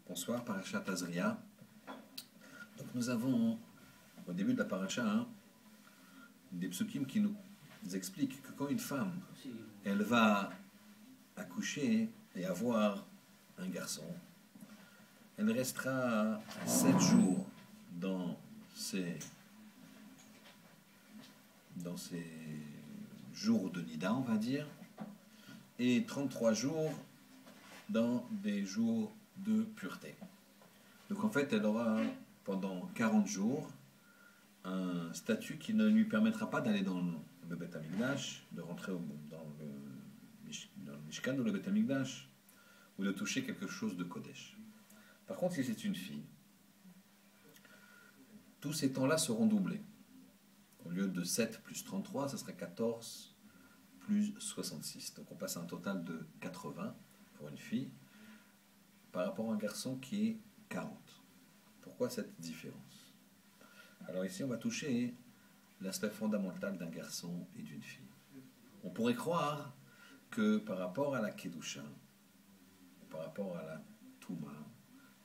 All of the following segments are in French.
Bonsoir, Parashat Tazria. Donc nous avons, au début de la Paracha, des psukim qui nous expliquent que quand une femme, elle va accoucher et avoir un garçon, elle restera 7 jours dans ses jours de Nida, on va dire, et 33 jours dans des jours de pureté. Donc en fait, elle aura pendant 40 jours un statut qui ne lui permettra pas d'aller dans le Beth Amikdash, de rentrer dans le Mishkan ou le Beth Amikdash, ou de toucher quelque chose de Kodesh. Par contre, si c'est une fille, tous ces temps-là seront doublés. Au lieu de 7 plus 33, ça sera 14 plus 66. Donc on passe à un total de 80 pour une fille, par rapport à un garçon qui est 40. Pourquoi cette différence? Alors ici, on va toucher l'aspect fondamental d'un garçon et d'une fille. On pourrait croire que par rapport à la Kedusha, par rapport à la Touma,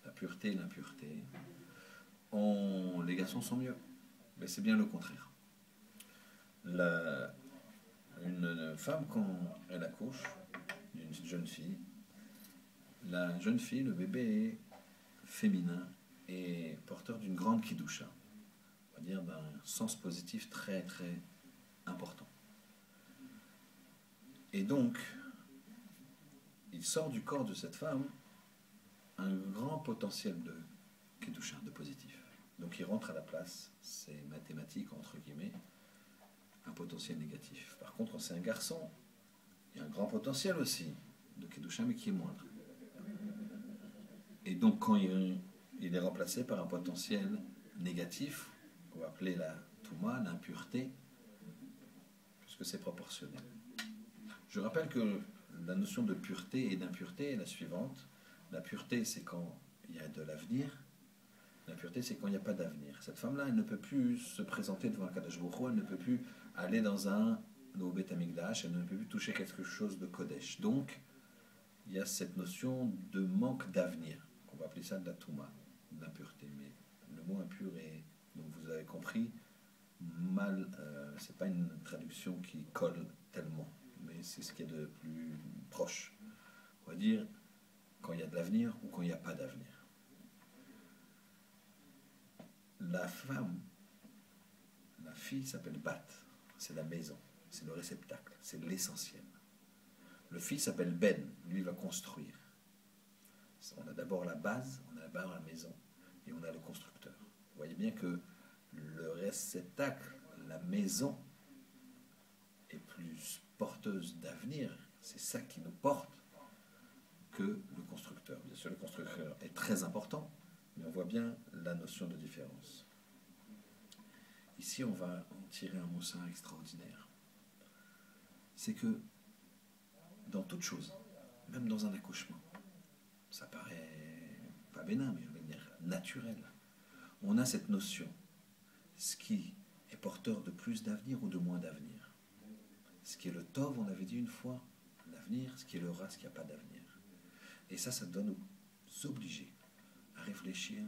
la pureté et l'impureté, les garçons sont mieux. Mais c'est bien le contraire. Une femme, quand elle accouche d'une jeune fille, la jeune fille, le bébé féminin, est porteur d'une grande Kedusha, on va dire d'un sens positif très très important. Et donc, il sort du corps de cette femme un grand potentiel de Kedusha, de positif. Donc il rentre à la place, c'est mathématique entre guillemets, un potentiel négatif. Par contre, quand c'est un garçon, il y a un grand potentiel aussi de Kedusha, mais qui est moindre. Et donc quand il est remplacé par un potentiel négatif, qu'on va appeler la Touma, l'impureté, puisque c'est proportionnel. Je rappelle que la notion de pureté et d'impureté est la suivante. La pureté, c'est quand il y a de l'avenir. L'impureté, c'est quand il n'y a pas d'avenir. Cette femme-là, elle ne peut plus se présenter devant un Kadosh Baruch Hu, elle ne peut plus aller dans un Beth Amikdash, elle ne peut plus toucher quelque chose de Kodesh. Donc, il y a cette notion de manque d'avenir. On va appeler ça de la Touma, de l'impureté. Mais le mot impur est, donc vous avez compris, mal, c'est pas une traduction qui colle tellement, mais c'est ce qui est de plus proche. On va dire quand il y a de l'avenir ou quand il n'y a pas d'avenir. La femme, la fille s'appelle Bat, c'est la maison, c'est le réceptacle, c'est l'essentiel. Le fils s'appelle Ben, lui va construire. On a d'abord la base, on a d'abord la maison, et on a le constructeur. Vous voyez bien que le réceptacle, la maison, est plus porteuse d'avenir, c'est ça qui nous porte, que le constructeur. Bien sûr, le constructeur est très important, mais on voit bien la notion de différence. Ici, on va en tirer un moussard extraordinaire. C'est que dans toute chose, même dans un accouchement, ça paraît pas bénin, mais je veux dire naturel, on a cette notion, ce qui est porteur de plus d'avenir ou de moins d'avenir. Ce qui est le tov, on avait dit une fois, l'avenir, ce qui est le ras, ce qui n'a pas d'avenir. Et ça doit nous obliger à réfléchir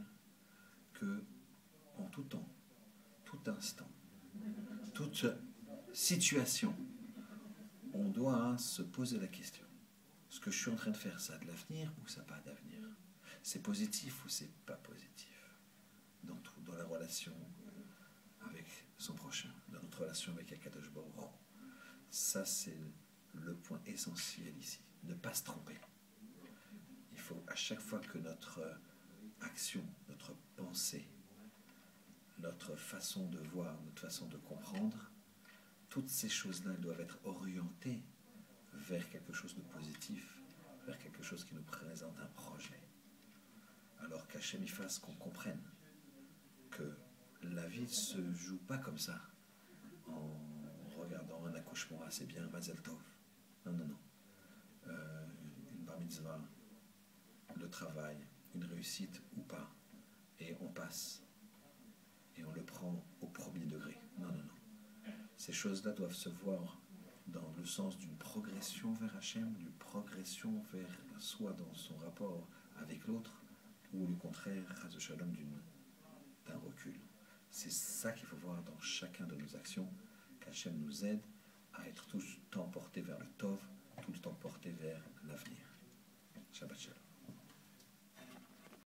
que en tout temps, tout instant, toute situation, on doit se poser la question. Ce que je suis en train de faire, ça a de l'avenir ou ça n'a pas d'avenir? C'est positif ou c'est pas positif? Dans tout, dans la relation avec son prochain, dans notre relation avec Akadosh Baruch Hu. Ça, c'est le point essentiel ici. Ne pas se tromper. Il faut à chaque fois que notre action, notre pensée, notre façon de voir, notre façon de comprendre, toutes ces choses-là doivent être orientées vers quelque chose de positif, vers quelque chose qui nous présente un projet. Alors qu'Hachem y fasse qu'on comprenne que la vie ne se joue pas comme ça, en regardant un accouchement, ah, c'est bien, Mazel Tov. Non, non, non. Une bar mitzvah, le travail, une réussite ou pas, et on passe, et on le prend au premier degré. Non, non, non. Ces choses-là doivent se voir dans le sens d'une progression vers Hachem, d'une progression vers soi dans son rapport avec l'autre, ou le contraire, Chas de Shalom, d'un recul. C'est ça qu'il faut voir dans chacun de nos actions, qu'Hachem nous aide à être tout le temps portés vers le Tov, tout le temps portés vers l'avenir. Shabbat Shalom.